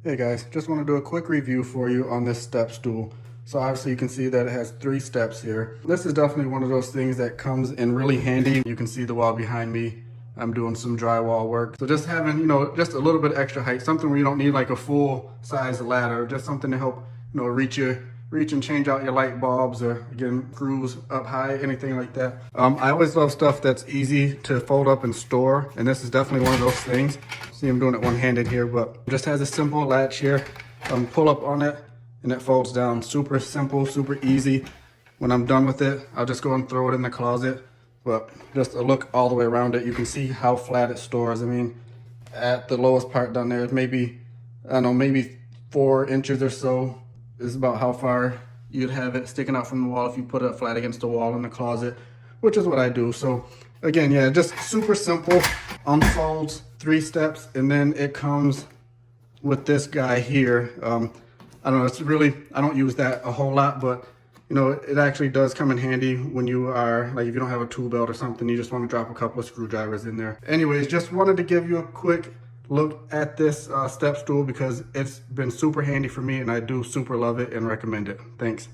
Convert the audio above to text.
Hey guys, just want to do a quick review for you on this step stool. So obviously you can see that it has 3 steps here. This is definitely one of those things that comes in really handy. You can see the wall behind me. I'm doing some drywall work. So just having, just a little bit extra height, something where you don't need like a full size ladder, just something to help, reach and change out your light bulbs, or again, screws up high, anything like that. I always love stuff that's easy to fold up and store, and this is definitely one of those things. See, I'm doing it one-handed here, but it just has a simple latch here. Pull up on it and it folds down. Super simple, super easy. When I'm done with it, I'll just go and throw it in the closet. But just a look all the way around it, you can see how flat it stores. I mean, at the lowest part down there, maybe, I don't know, maybe 4 inches or so is about how far you'd have it sticking out from the wall if you put it flat against the wall in the closet, which is what I do. So again, yeah, just super simple, unfolds, 3 steps, and then it comes with this guy here. I don't know, it's really, I don't use that a whole lot, but it actually does come in handy when you are, like, if you don't have a tool belt or something, you just want to drop a couple of screwdrivers in there. Anyways, just wanted to give you a quick look at this step stool because it's been super handy for me and I do super love it and recommend it. Thanks.